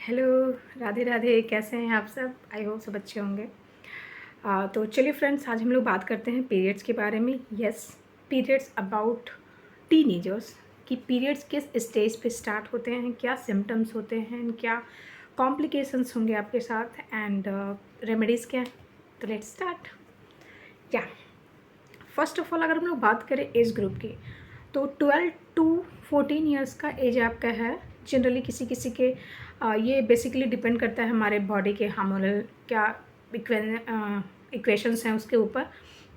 Hello, Radhe Radhe. कैसे हैं आप सब? आई होप सब अच्छे होंगे। तो चलिए फ्रेंड्स, आज हम लोग बात करते हैं पीरियड्स के बारे में। यस, पीरियड्स अबाउट टीनेजर्स कि पीरियड्स किस स्टेज पे स्टार्ट होते हैं, क्या सिम्टम्स होते हैं, क्या कॉम्प्लिकेशंस होंगे आपके साथ एंड रेमेडीज़ क्या हैं। तो लेट्स स्टार्ट। क्या फर्स्ट ऑफ ऑल अगर हम लोग बात करें एज ग्रुप की, तो 12 टू 14 ईयर्स का एज आपका है। जनरली किसी किसी के ये बेसिकली डिपेंड करता है हमारे बॉडी के हार्मोनल क्या इक्वेशंस हैं उसके ऊपर।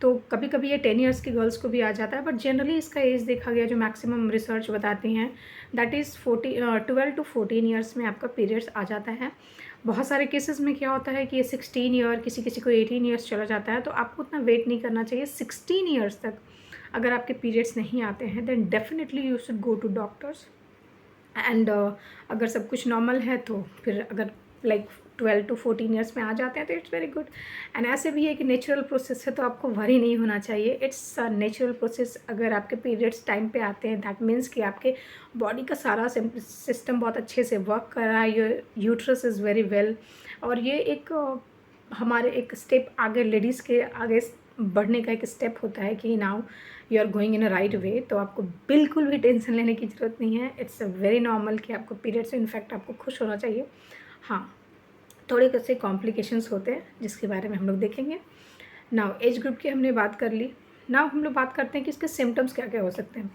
तो कभी कभी ये 10 ईयर्स की गर्ल्स को भी आ जाता है, बट जनरली इसका एज देखा गया जो मैक्सिमम रिसर्च बताती हैं दैट इज़ 12 टू 14 ईयर्स में आपका पीरियड्स आ जाता है। बहुत सारे केसेस में क्या होता है कि ये 16 ईयर, किसी किसी को 18 ईयर्स चला जाता है, तो आपको उतना वेट नहीं करना चाहिए। 16 ईयर्स तक अगर आपके पीरियड्स नहीं आते हैं then definitely you should go to doctors and अगर सब कुछ नॉर्मल है तो फिर अगर लाइक 12 टू 14 ईयर्स में आ जाते हैं तो इट्स वेरी गुड। एंड ऐसे भी है कि नेचुरल प्रोसेस है, तो आपको वरी नहीं होना चाहिए। It's a natural process. अगर आपके पीरियड्स टाइम पे आते हैं दैट मीन्स कि आपके बॉडी का सारा सिस्टम बहुत अच्छे से वर्क कर रहा है, your uterus is very well. और ये एक हमारे एक स्टेप आगे लेडीज़ के आगे बढ़ने का एक स्टेप होता है कि now you are going in a right way. तो आपको बिल्कुल भी टेंशन लेने की ज़रूरत नहीं है। इट्स अ वेरी नॉर्मल कि आपको पीरियड्स से इनफैक्ट आपको खुश होना चाहिए। हाँ, थोड़े से कॉम्प्लिकेशंस होते हैं जिसके बारे में हम लोग देखेंगे। नाउ एज ग्रुप की हमने बात कर ली। नाउ हम लोग बात करते हैं कि इसके सिम्टम्स क्या क्या हो सकते हैं।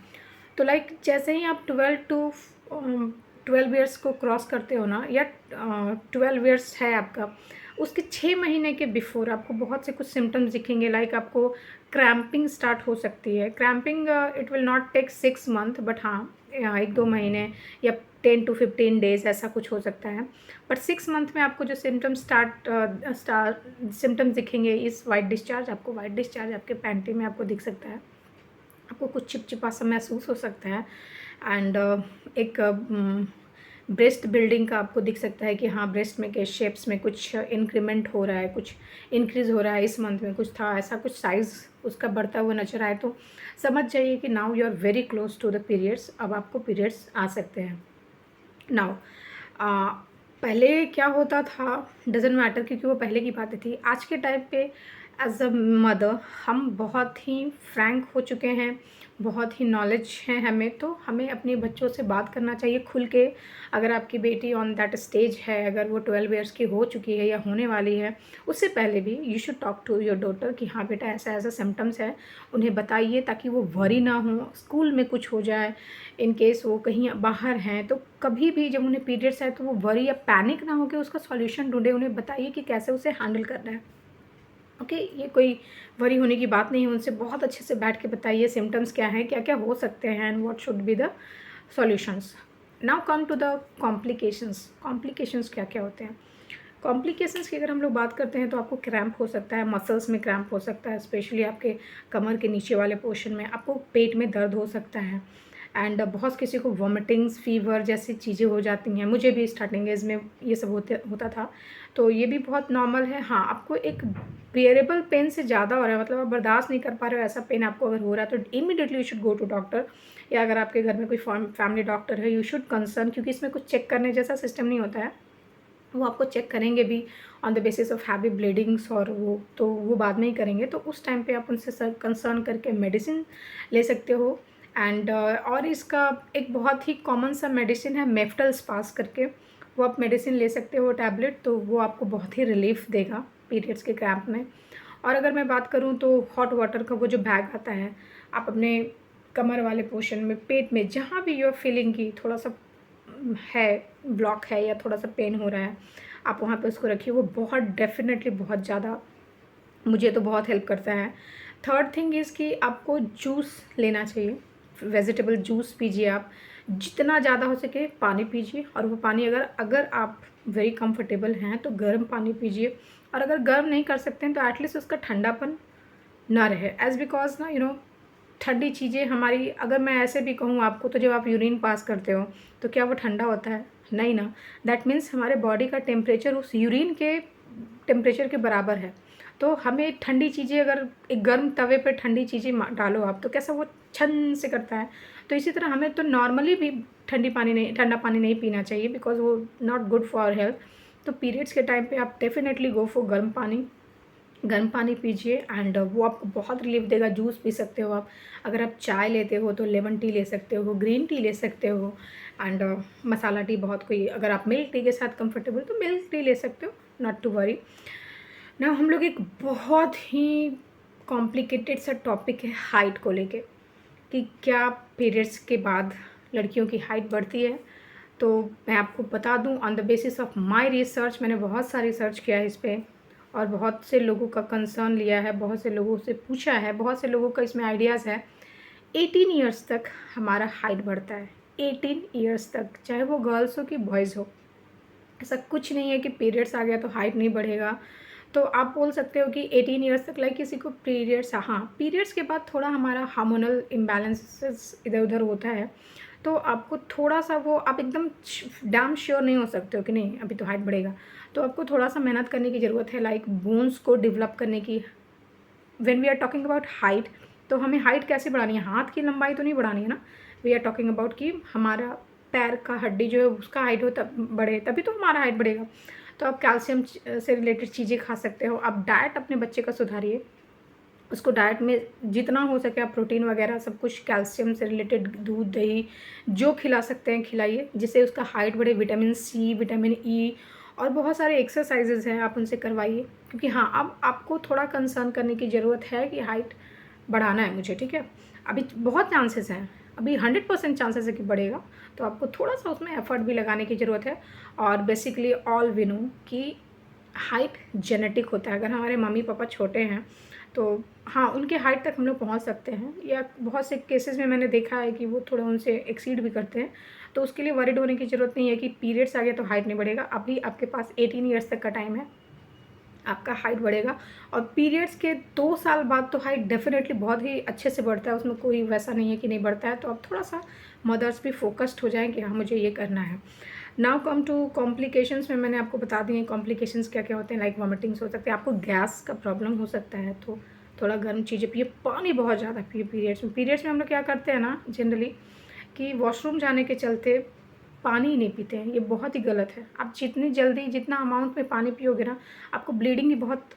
तो लाइक जैसे ही आप 12 ईयर्स को क्रॉस करते हो ना, या 12 ईयर्स है आपका, उसके 6 महीने के बिफोर आपको बहुत से कुछ सिम्टम्स दिखेंगे। लाइक आपको क्रैम्पिंग स्टार्ट हो सकती है। Cramping it will not take 6 month, but हाँ 1-2 महीने या 10 टू 15 डेज ऐसा कुछ हो सकता है। बट 6 मंथ में आपको जो सिम्टम्स दिखेंगे इस वाइट डिस्चार्ज। आपको वाइट डिस्चार्ज आपके पैंटी में आपको दिख सकता है। आपको कुछ चिपचिपा सा महसूस हो सकता है एंड एक ब्रेस्ट बिल्डिंग का आपको दिख सकता है कि हाँ ब्रेस्ट में के शेप्स में कुछ इंक्रीमेंट हो रहा है, कुछ इंक्रीज़ हो रहा है। इस मंथ में कुछ था ऐसा, कुछ साइज़ उसका बढ़ता हुआ नजर आए तो समझ जाइए कि now you are very close to the periods. अब आपको पीरियड्स आ सकते हैं। नाउ पहले क्या होता था डजेंट मैटर, क्योंकि वो पहले की बातें थी। आज के टाइम पे एज अ मदर हम बहुत ही फ्रैंक हो चुके हैं, बहुत ही नॉलेज है हमें, तो हमें अपने बच्चों से बात करना चाहिए खुल के। अगर आपकी बेटी ऑन दैट स्टेज है, अगर वो 12 ईयर्स की हो चुकी है या होने वाली है, उससे पहले भी you should talk to your daughter कि हाँ बेटा ऐसा ऐसा सिम्टम्स है, उन्हें बताइए ताकि वो वरी ना हो। स्कूल में कुछ हो जाए, इन केस वो कहीं बाहर हैं, तो कभी भी जब उन्हें पीरियड्स आए तो वो वरी या पैनिक ना हो के उसका सॉल्यूशन ढूंढे। उन्हें बताइए कि कैसे उसे हैंडल करना है। ओके, ये कोई वरी होने की बात नहीं है। उनसे बहुत अच्छे से बैठ के बताइए सिम्टम्स क्या हैं, क्या क्या हो सकते हैं and what should be the solutions. Now come to the complications. Complications क्या क्या होते हैं? कॉम्प्लिकेशंस की अगर हम लोग बात करते हैं तो आपको क्रैम्प हो सकता है, मसल्स में क्रैम्प हो सकता है, स्पेशली आपके कमर के नीचे वाले पोर्शन में। आपको पेट में दर्द हो सकता है एंड बहुत किसी को वॉमिटिंग्स, फीवर जैसी चीज़ें हो जाती हैं। मुझे भी स्टार्टिंग एज में ये सब होता था, तो ये भी बहुत नॉर्मल है। हाँ, आपको एक बियरेबल पेन से ज़्यादा हो रहा है, मतलब आप बर्दाश्त नहीं कर पा रहे हो, ऐसा पेन आपको अगर हो रहा है तो immediately you should go to doctor. या अगर आपके घर में कोई फैमिली डॉक्टर है यू शुड कंसर्न, क्योंकि इसमें कुछ चेक करने जैसा सिस्टम नहीं होता है। वो आपको चेक करेंगे भी on the basis of heavy bleedings, और वो बाद में ही करेंगे। तो उस टाइम पे आप उनसे कंसर्न करके मेडिसिन ले सकते हो। एंड और इसका एक बहुत ही कॉमन सा मेडिसिन है मेफ्टल स्पास करके, वो आप मेडिसिन ले सकते हो टैबलेट, तो वो आपको बहुत ही रिलीफ देगा पीरियड्स के क्रैम्प में। और अगर मैं बात करूँ तो हॉट वाटर का वो जो बैग आता है, आप अपने कमर वाले पोर्शन में, पेट में, जहाँ भी यू आर फीलिंग की थोड़ा सा है ब्लॉक है या थोड़ा सा पेन हो रहा है, आप वहाँ पे उसको रखिए। वो बहुत डेफिनेटली बहुत ज़्यादा, मुझे तो बहुत हेल्प करता है। थर्ड थिंग इज़ कि आपको जूस लेना चाहिए, वेजिटेबल जूस पीजिए आप। जितना ज़्यादा हो सके पानी पीजिए, और वो पानी अगर अगर आप वेरी कंफर्टेबल हैं तो गर्म पानी पीजिए। और अगर गर्म नहीं कर सकते हैं तो एटलीस्ट उसका ठंडापन ना रहे। एज बिकॉज ना ठंडी चीज़ें हमारी, अगर मैं ऐसे भी कहूँ आपको, तो जब आप यूरिन पास करते हो तो क्या वो ठंडा होता है? नहीं ना। दैट मीन्स हमारे बॉडी का टेम्परेचर उस यूरिन के टेम्परेचर के बराबर है। तो हमें ठंडी चीज़ें, अगर एक गर्म तवे पे ठंडी चीज़ें डालो आप, तो कैसा वो छन से करता है। तो इसी तरह हमें तो नॉर्मली भी ठंडा पानी नहीं पीना चाहिए, बिकॉज़ वो नॉट गुड फॉर हेल्थ। तो पीरियड्स के टाइम पे आप डेफ़िनेटली गो फॉर गर्म पानी पीजिए, एंड वो आपको बहुत रिलीफ देगा। जूस पी सकते हो आप, अगर आप चाय लेते हो तो लेमन टी ले सकते हो, ग्रीन टी ले सकते हो, एंड मसाला टी बहुत कोई, अगर आप मिल्क टी के साथ कंफर्टेबल तो मिल्क टी ले सकते हो, नॉट टू वरी। ना हम लोग एक बहुत ही कॉम्प्लिकेटेड सा टॉपिक है हाइट को लेके, कि क्या पीरियड्स के बाद लड़कियों की हाइट बढ़ती है। तो मैं आपको बता दूं, on the basis of my research, मैंने बहुत सारी रिसर्च किया है इस पे, और बहुत से लोगों का कंसर्न लिया है, बहुत से लोगों से पूछा है, बहुत से लोगों का इसमें आइडियाज़ है। 18 ईयर्स तक हमारा हाइट बढ़ता है, 18 ईयर्स तक, चाहे वो गर्ल्स हो कि बॉयज़ हो। ऐसा कुछ नहीं है कि पीरियड्स आ गया तो हाइट नहीं बढ़ेगा। तो आप बोल सकते हो कि 18 ईयर्स तक, लाइक किसी को पीरियड्स, हाँ पीरियड्स के बाद थोड़ा हमारा हार्मोनल इम्बैलेंसेस इधर उधर होता है, तो आपको थोड़ा सा वो, आप एकदम डैम श्योर नहीं हो सकते हो कि नहीं अभी तो हाइट बढ़ेगा। तो आपको थोड़ा सा मेहनत करने की ज़रूरत है, लाइक बोन्स को डेवलप करने की। When we are talking about height, तो हमें हाइट कैसे बढ़ानी है, हाथ की लंबाई तो नहीं बढ़ानी है ना। वी आर टॉकिंग अबाउट कि हमारा पैर का हड्डी जो है उसका हाइट हो तब बढ़े, तभी तो हमारा हाइट बढ़ेगा। तो आप कैल्शियम से रिलेटेड चीज़ें खा सकते हो, आप डाइट अपने बच्चे का सुधारिए, उसको डाइट में जितना हो सके आप प्रोटीन वगैरह सब कुछ, कैल्शियम से रिलेटेड दूध दही जो खिला सकते हैं खिलाइए, जिससे उसका हाइट बढ़े। विटामिन सी, विटामिन ई, और बहुत सारे एक्सरसाइजेज हैं, आप उनसे करवाइए। क्योंकि हाँ, अब आपको थोड़ा कंसर्न करने की ज़रूरत है कि हाइट बढ़ाना है मुझे, ठीक है। अभी बहुत चांसेस हैं, अभी 100% चांसेस है कि बढ़ेगा, तो आपको थोड़ा सा उसमें एफर्ट भी लगाने की ज़रूरत है। और बेसिकली ऑल वी नो कि हाइट जेनेटिक होता है। अगर हमारे मम्मी पापा छोटे हैं तो हाँ, उनके हाइट तक हम लोग पहुँच सकते हैं, या बहुत से केसेस में मैंने देखा है कि वो थोड़ा उनसे एक्सीड भी करते हैं। तो उसके लिए वरीड होने की ज़रूरत नहीं है कि पीरियड्स आ गया तो हाइट नहीं बढ़ेगा। अभी आपके पास 18 ईयर्स तक का टाइम है, आपका हाइट बढ़ेगा। और पीरियड्स के 2 साल बाद तो हाइट डेफिनेटली बहुत ही अच्छे से बढ़ता है, उसमें कोई वैसा नहीं है कि नहीं बढ़ता है। तो आप थोड़ा सा मदर्स भी फोकस्ड हो जाएँ कि हाँ मुझे ये करना है। नाउ कम टू कॉम्प्लिकेशंस में मैंने आपको बता दिए कॉम्प्लिकेशंस क्या क्या होते हैं, लाइक वॉमिटिंग्स हो सकते हैं, आपको गैस का प्रॉब्लम हो सकता है, तो थोड़ा गर्म चीज़ें पिए, पानी बहुत ज़्यादा पिए। पीरियड्स में हम लोग क्या करते हैं ना जनरली, कि वॉशरूम जाने के चलते पानी ही नहीं पीते हैं, ये बहुत ही गलत है। आप जितनी जल्दी जितना अमाउंट में पानी पियोगे ना, आपको ब्लीडिंग भी बहुत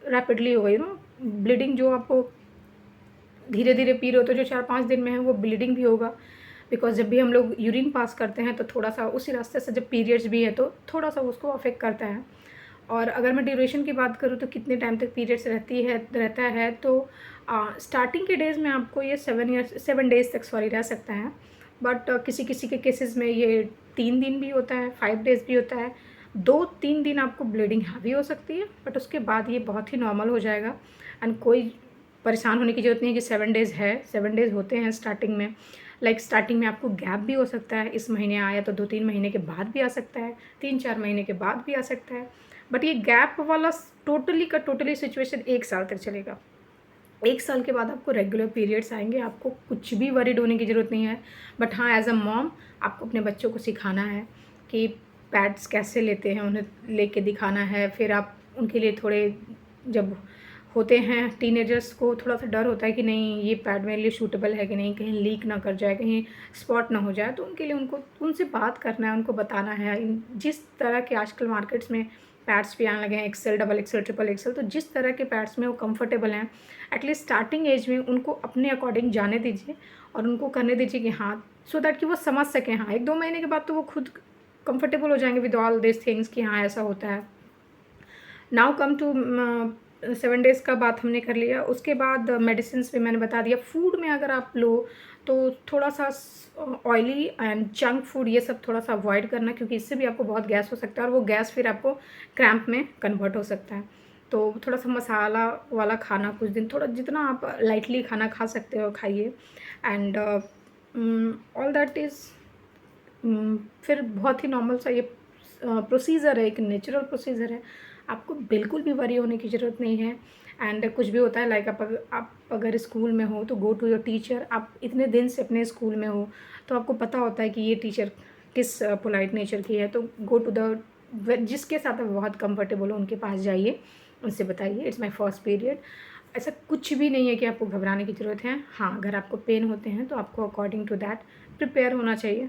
रैपिडली हो गई ना। ब्लीडिंग जो आपको धीरे धीरे पी रहे हो तो जो 4-5 दिन में है वो ब्लीडिंग भी होगा, बिकॉज जब भी हम लोग यूरिन पास करते हैं तो थोड़ा सा उसी रास्ते से जब पीरियड्स भी है तो थोड़ा सा उसको अफेक्ट करता है। और अगर मैं ड्यूरेशन की बात करूँ तो कितने टाइम तक पीरियड्स रहता है, तो स्टार्टिंग के डेज़ में आपको ये 7 डेज़ तक रह सकता है। बट किसी किसी के केसेस में ये 3 दिन भी होता है, 5 डेज़ भी होता है। 2-3 दिन आपको ब्लीडिंग हैवी हो सकती है, बट उसके बाद ये बहुत ही नॉर्मल हो जाएगा। एंड कोई परेशान होने की ज़रूरत नहीं है कि 7 डेज़ है, 7 डेज़ होते हैं स्टार्टिंग में। लाइक स्टार्टिंग में आपको गैप भी हो सकता है, इस महीने आया तो 2-3 महीने के बाद भी आ सकता है, 3-4 महीने के बाद भी आ सकता है। बट ये गैप वाला टोटली का टोटली सिचुएशन 1 साल तक चलेगा। 1 साल के बाद आपको रेगुलर पीरियड्स आएँगे, आपको कुछ भी वरीड होने की ज़रूरत नहीं है। बट हाँ, एज़ अ मॉम आपको अपने बच्चों को सिखाना है कि पैड्स कैसे लेते हैं, उन्हें लेके दिखाना है। फिर आप उनके लिए थोड़े, जब होते हैं टीनेजर्स को थोड़ा सा डर होता है कि नहीं ये पैड मेरे लिए सूटेबल है कि नहीं, कहीं लीक ना कर जाए, कहीं स्पॉट ना हो जाए, तो उनके लिए उनको उनसे बात करना है, उनको बताना है। जिस तरह के आजकल मार्केट्स में पैड्स भी आने लगे हैं, axel, double axel, triple axel, तो जिस तरह के पैड्स में वो कंफर्टेबल हैं, एटलीस्ट स्टार्टिंग एज में उनको अपने अकॉर्डिंग जाने दीजिए और उनको करने दीजिए कि हाँ, सो दैट कि वो समझ सकें। हाँ, 1-2 महीने के बाद तो वो खुद कंफर्टेबल हो जाएंगे विद ऑल दिस थिंग्स कि हाँ ऐसा होता है। नाउ कम टू 7 डेज़ का बात हमने कर लिया। उसके बाद मेडिसिन्स भी मैंने बता दिया। फूड में अगर आप लो तो थोड़ा सा ऑयली एंड जंक फूड ये सब थोड़ा सा अवॉइड करना, क्योंकि इससे भी आपको बहुत गैस हो सकता है और वो गैस फिर आपको क्रैम्प में कन्वर्ट हो सकता है। तो थोड़ा सा मसाला वाला खाना कुछ दिन, थोड़ा जितना आप लाइटली खाना खा सकते हो खाइए। एंड ऑल दैट इज़, फिर बहुत ही नॉर्मल सा ये प्रोसीजर है, एक नेचुरल प्रोसीजर है। आपको बिल्कुल भी वरी होने की ज़रूरत नहीं है। एंड कुछ भी होता है, लाइक आप अगर स्कूल में हो तो गो टू योर टीचर। आप इतने दिन से अपने स्कूल में हो तो आपको पता होता है कि ये टीचर किस पोलाइट नेचर की है, तो गो टू द जिसके साथ आप बहुत कंफर्टेबल हो उनके पास जाइए उनसे बताइए इट्स माय फर्स्ट पीरियड। ऐसा कुछ भी नहीं है कि आपको घबराने की ज़रूरत है। हाँ, अगर आपको पेन होते हैं तो आपको अकॉर्डिंग टू दैट प्रिपेयर होना चाहिए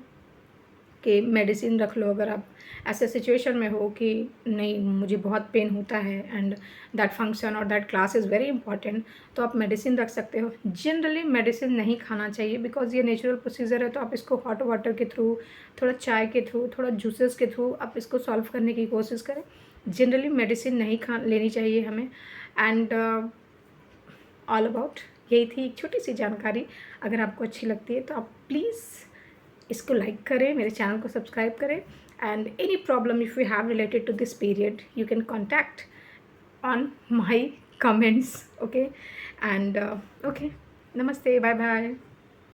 कि मेडिसिन रख लो। अगर आप ऐसे सिचुएशन में हो कि नहीं मुझे बहुत पेन होता है एंड दैट फंक्शन और that class is very important, तो आप मेडिसिन रख सकते हो। जनरली मेडिसिन नहीं खाना चाहिए बिकॉज ये नेचुरल प्रोसीजर है, तो आप इसको हॉट वाटर के थ्रू, थोड़ा चाय के थ्रू, थोड़ा जूसेस के थ्रू आप इसको सॉल्व करने की कोशिश करें। जनरली मेडिसिन नहीं खा लेनी चाहिए हमें। एंड ऑल अबाउट यही थी एक छोटी सी जानकारी। अगर आपको अच्छी लगती है तो आप प्लीज़ इसको लाइक करें, मेरे चैनल को सब्सक्राइब करें। And any problem if you have related to this period you can contact on my comments, okay. And okay, नमस्ते, बाय बाय।